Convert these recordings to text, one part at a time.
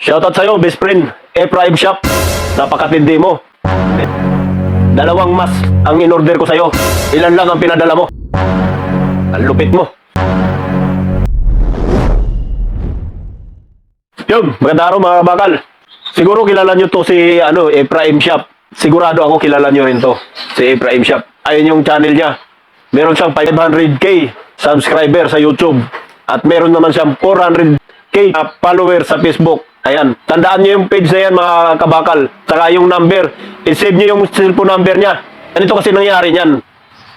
Shoutout sa'yo, best friend. Ephraim Shop. Napakatindi mo. Dalawang mas ang in-order ko sa'yo. Ilan lang ang pinadala mo? Ang lupit mo. Yun, maganda araw mga kabakal. Siguro kilala nyo to si Ephraim Shop. Sigurado ako kilala nyo rin to. Si Ephraim Shop. Ayun yung channel niya. Meron siyang 500k subscriber sa YouTube. At meron naman siyang 400k follower sa Facebook. Ayan. Tandaan nyo yung page na yan mga kabakal. Saka yung number. I-save nyo yung cellphone number niya. Ganito kasi nangyari niyan.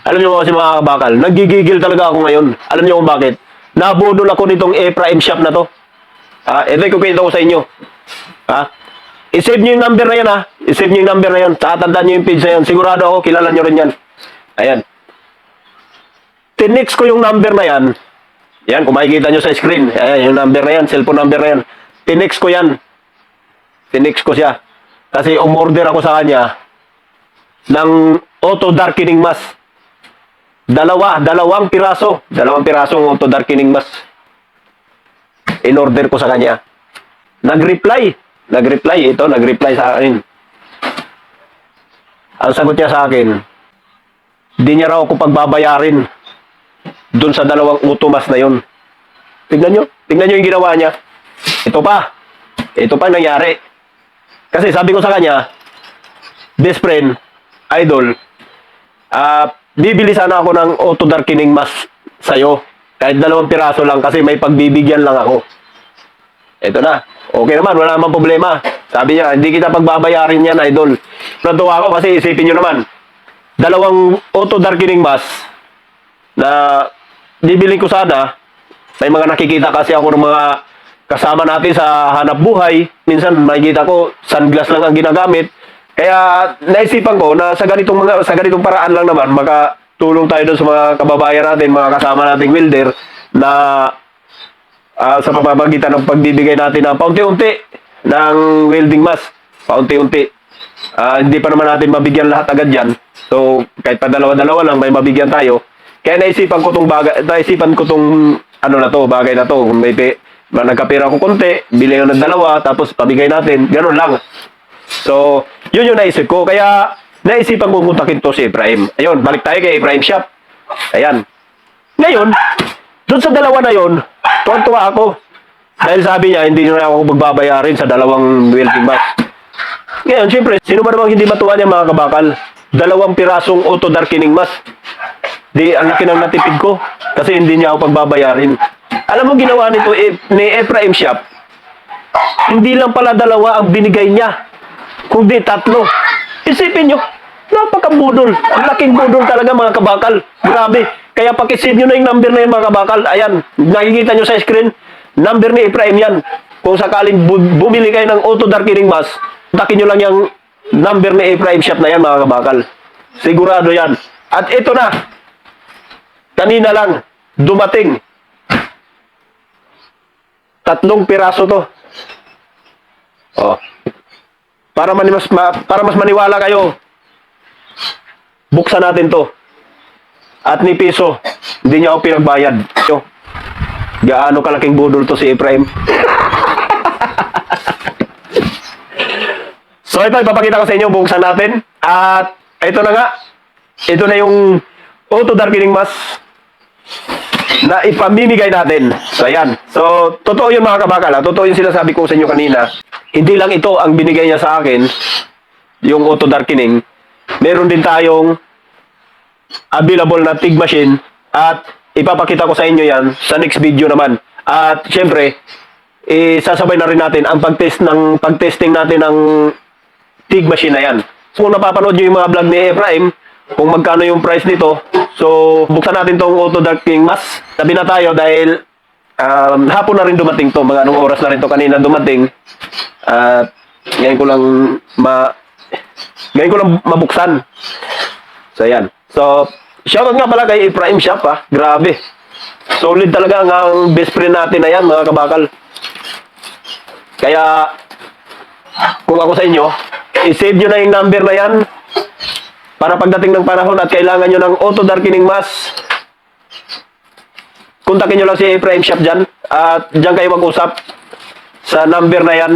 Alam nyo kasi mga kabakal, nagigigil talaga ako ngayon. Alam nyo kung bakit? Nabudol ako nitong Ephraim Shop na to. Ito yung kukwento ko sa inyo. I-save nyo yung number na yan I-save nyo yung number na yan. Saka tandaan nyo yung page na yan. Sigurado ako, kilala nyo rin yan. Ayan. Tinext ko yung number na yan. Yan, kung makikita nyo sa screen. Ayan, yung number na yan, cellphone number na yan. Tinext ko yan. Tinext ko siya. Kasi umorder ako sa kanya ng auto darkening mask. Dalawang piraso. Dalawang pirasong auto darkening mask. In-order ko sa kanya. Nag-reply sa akin. Ang sagot niya sa akin, di niya raw ako pagbabayarin dun sa dalawang auto mask na yun. Tignan nyo yung ginawa niya. Ito pa ang nangyari. Kasi sabi ko sa kanya, best friend, idol, bibili sana ako ng auto darkening mask sa'yo. Kahit 2 piraso lang kasi may pagbibigyan lang ako. Ito na. Okay naman, wala namang problema. Sabi niya, hindi kita pagbabayarin yan, idol. Natuwa ako kasi isipin nyo naman, 2 auto darkening mask na bibili ko sana. May mga nakikita kasi ako ng mga kasama natin sa hanap buhay. Minsan makikita ko sunglass lang ang ginagamit. Kaya naisipan ko na sa ganitong paraan lang naman makatulong tayo doon sa mga kababayan natin, mga kasama nating welder na sa pamamagitan ng pagbibigay natin ng paunti-unti ng welding mask. Paunti-unti. Hindi pa naman natin mabigyan lahat agad yan. So kahit pa dalawa-dalawa lang may mabigyan tayo. Kaya naisipan ko tong bagay na to. Kung may nagkapira ko konti, bili ko ng 2, tapos pabigay natin. Ganun lang. So, yun yung naisip ko. Kaya, naisipan ko kontakin to si Ephraim. Ayun, balik tayo kay Ephraim Shop. Ayan. Ngayon, dun sa 2 na yun, tuwan-tuwa ako. Dahil sabi niya, hindi na ako magbabayarin sa 2 welding mask. Ngayon, siyempre, sino ba namang hindi matuwa niya mga kabakal? 2 pirasong auto darkening mask. Di, ang laki ng natipid ko. Kasi hindi niya ako pagbabayarin. Alam mo ginawa nito ni Ephraim Shop, hindi lang pala 2 ang binigay niya, kundi 3. Isipin nyo, napakabudol. Ang laking budol talaga mga kabakal. Grabe. Kaya pakisave nyo na yung number na yun mga kabakal. Ayan, nakikita nyo sa screen, number ni Ephraim yan. Kung sakaling bumili kayo ng auto darkening mask, takin nyo lang yung number ni Ephraim Shop na yan mga kabakal. Sigurado yan. At ito na, kanina lang, dumating. 3 piraso to. Oh. Para mas maniwala kayo, buksan natin to. At ni piso, hindi niya ako pinagbayad. Gaano kalaking budol to si Ephraim. So ito, ipapakita ko sa inyo, buksan natin. At ito na nga, ito na yung auto darkening mask na ipamimigay natin. So, ayan. So, totoo yun mga kabakal. Totoo yung sinasabi ko sa inyo kanina. Hindi lang ito ang binigay niya sa akin, yung auto darkening. Meron din tayong available na TIG machine at ipapakita ko sa inyo yan sa next video naman. At, syempre, sasabay na rin natin ang pagtesting natin ng TIG machine na yan. So, kung napapanood nyo yung mga vlog ni Ephraim, kung magkano yung price nito. So, buksan natin tong auto darkening mask. Tabi na tayo dahil hapon na rin dumating to. Mga anong oras na rin to kanina dumating. At ngayon ko lang mabuksan. So, ayan. So, shoutout nga pala kay Ephraim Shop Grabe. Solid talaga ang best friend natin na yan mga kabakal. Kaya, kung ako sa inyo, i-save nyo na yung number na yan. Para pagdating ng panahon at kailangan nyo ng auto darkening mask, kontakin nyo lang si Ephraim Shop dyan. At dyan kayo mag-usap. sa number na yan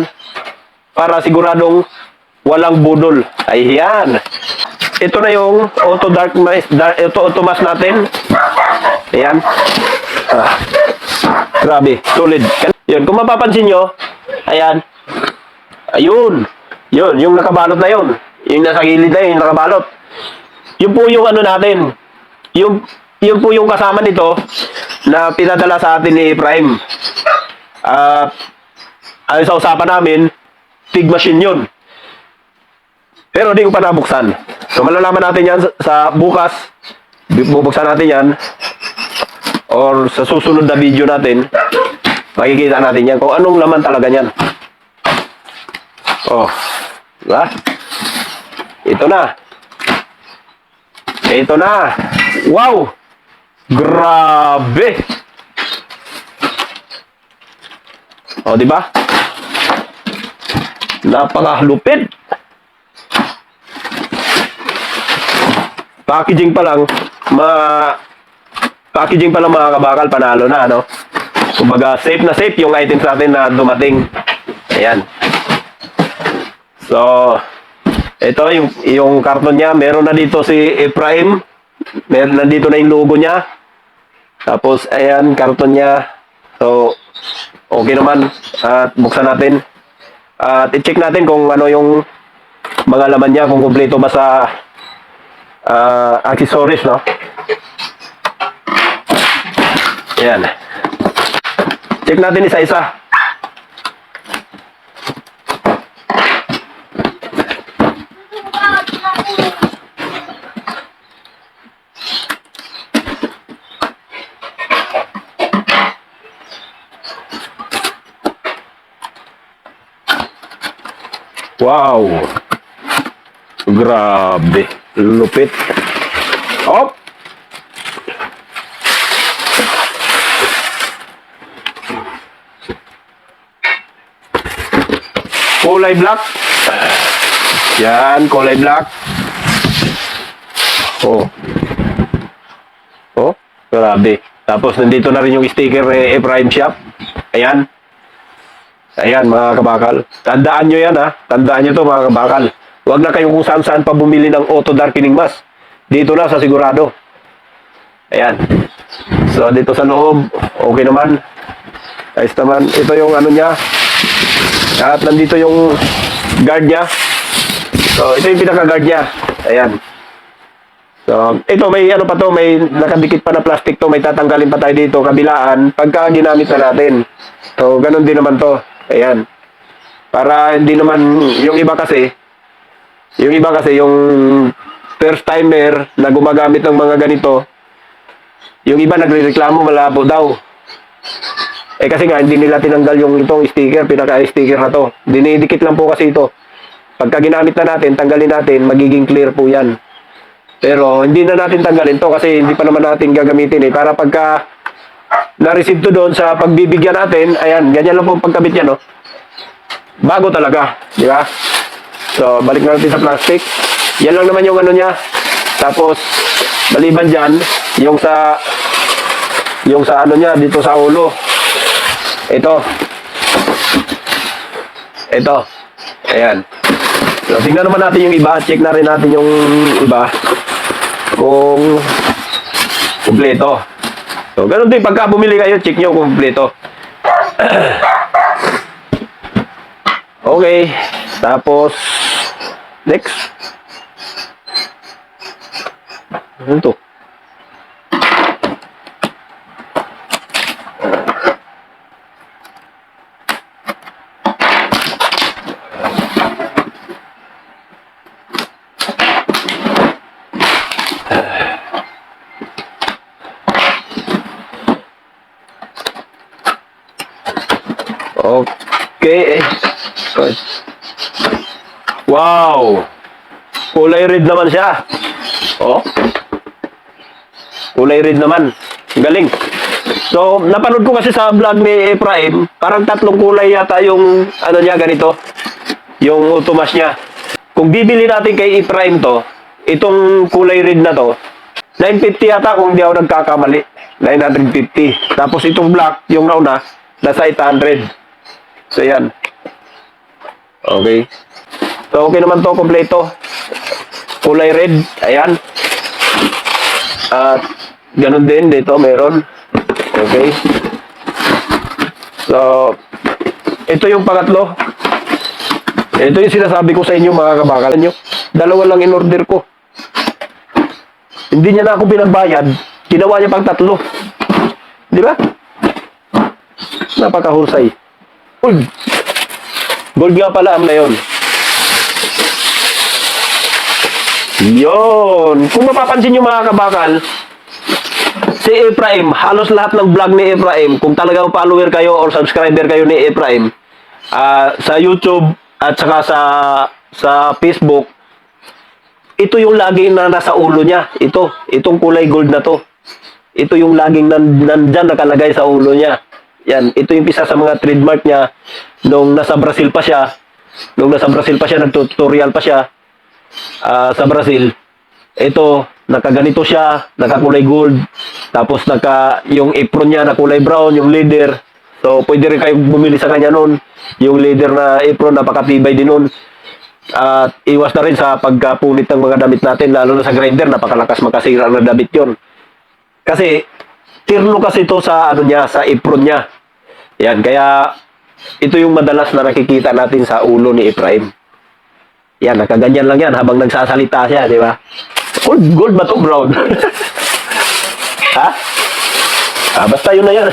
para siguradong walang budol. Ayan. Ito na yung auto auto mask natin. Ayan. Grabe, solid. Yun, kung mapapansin nyo, ayan. Ayun. Yun, yung nakabalot na yun. Yung nasa gilid na yun, yung nakabalot. Yun po yung ano natin. Yun po yung kasama nito na pinadala sa atin ni Prime. Ayon sa usapan namin, pig machine yun. Pero di ko pa nabuksan. So malalaman natin yan sa bukas. Bubuksan natin yan. Or sa susunod na video natin, makikita natin yan kung anong laman talaga yan. Oh, diba? Ito na. Ito na. Wow! Grabe! Oh, diba? Napakalupit. Packaging pa lang, packaging pa lang mga kabakal, panalo na, no? Kumbaga, safe na safe yung items natin na dumating. Ayan. So, ito yung karton niya. Meron na dito si Ephraim. Meron na dito na yung logo niya. Tapos, ayan, karton niya. So, okay naman. At buksan natin. At i-check natin kung ano yung mga laman niya, kung kumpleto ba sa accessories, no? Ayan. Check natin isa-isa. Wow. Grabe. Lupit. Op. Kulay black. Yan, kulay black. Oh. Oh, grabe. Tapos nandito na rin yung sticker Ephraim Shop. Ayan. Ayan mga kabakal. Tandaan nyo yan ha. Tandaan nyo to mga kabakal. Huwag na kayong kung saan-saan pa bumili ng auto darkening mask. Dito na sa sigurado. Ayan. So dito sa loob, okay naman. Ayos naman. Ito yung ano niya. At nandito yung guard niya. So ito yung pinaka-guard niya. Ayan. So ito may ano pa to. May nakadikit pa na plastic to. May tatanggalin pa tayo dito. Kabilaan. Pagka ginamit na natin. So ganun din naman to. Ayan. Para hindi naman yung iba kasi yung first timer na gumagamit ng mga ganito, yung iba nagrereklamo malabo daw. Eh kasi nga hindi nila tinanggal yung itong sticker, pinaka-sticker na to. Dinidikit lang po kasi ito. Pagka ginamit na natin, tanggalin natin, magiging clear po yan. Pero hindi na natin tanggalin to kasi hindi pa naman natin gagamitin eh. Para pagka na-receive to doon sa pagbibigyan natin, ayan, ganyan lang po pagkabit yan, no? Bago talaga, di ba? So, balik na natin sa plastic. Yan lang naman yung ano niya. Tapos, maliban dyan, yung sa ano niya, dito sa ulo. Ito. Ayan. So, tingnan naman natin yung iba. Check na rin natin yung iba. Kung kumpleto. So, ganun din. Pagka bumili kayo, check nyo kung kumpleto. Okay. Tapos, next. Ano to? Okay. Wow! Kulay red naman siya. Oh. Kulay red naman. Galing. So, napanood ko kasi sa vlog ni Ephraim, parang tatlong kulay yata yung ano niya ganito. Yung automas niya. Kung bibili natin kay Ephraim to, itong kulay red na to, 950 yata kung hindi ako nagkakamali. 950. Tapos itong black, yung nauna, nasa 800. So, yan. Okay. So, okay naman to, kompleto. Kulay red. Ayan. At, ganun din dito, meron. Okay. So, ito yung pangatlo. Ito yung sinasabi ko sa inyo, mga kabakal nyo. Dalawa lang in-order ko. Hindi niya na ako pinagbayad. Ginawa niya pang tatlo. Di ba? Napakahusay. Gold. Gold nga pala am na yun. Yun. Kung mapapansin nyo, mga kabakal, si Ephraim, halos lahat ng vlog ni Ephraim, kung talagang follower kayo or subscriber kayo ni Ephraim, sa YouTube at saka sa Facebook, ito yung laging na nasa ulo niya. Itong kulay gold na to. Ito yung laging nandyan nakalagay sa ulo niya. Yan, ito yung isa sa mga trademark niya nung nasa Brazil pa siya. Nung nasa Brazil pa siya, nagtutorial pa siya sa Brazil. Ito, nakaganito siya, nakakulay gold. Tapos yung apron niya na kulay brown, yung leather. So, pwede rin kayong bumili sa kanya nun. Yung leather na apron, napakatibay din nun. At iwas na rin sa pagkapunit ng mga damit natin, lalo na sa grinder, napakalakas makasira na damit yon. Kasi, tirlo kasi ito sa, sa apron niya. Yan, kaya, ito yung madalas na nakikita natin sa ulo ni Ephraim. Yan, nakaganyan lang yan habang nagsasalita siya, di ba? Gold ba ito, brown? Ha? Basta yun na yan.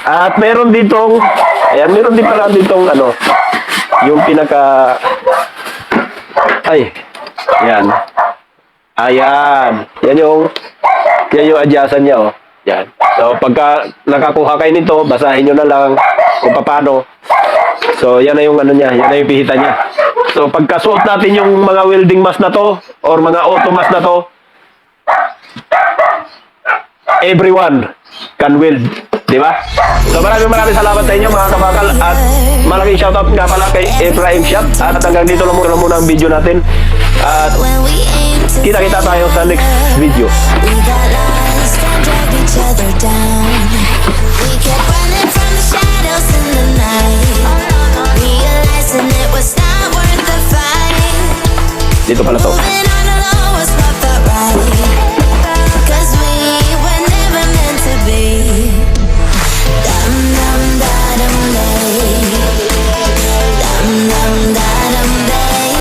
At meron ditong, ayan, meron din pala ditong, yung pinaka, yan. Ayan. Yan yung adjustan niya, oh. Yan. So, pagka nakakuha kayo nito, basahin nyo na lang kung paano. So, yan na yung niya, yan na yung pihita niya. So, pagkasuot natin yung mga welding mask na to, or mga auto mask na to, everyone can weld. Di ba? So, maraming salamat sa inyo, mga kabakal. At malaking shoutout nga pala kay Ephraim Shop. At hanggang dito lang muna ang video natin. At kita-kita tayo sa next video. Dito pala to.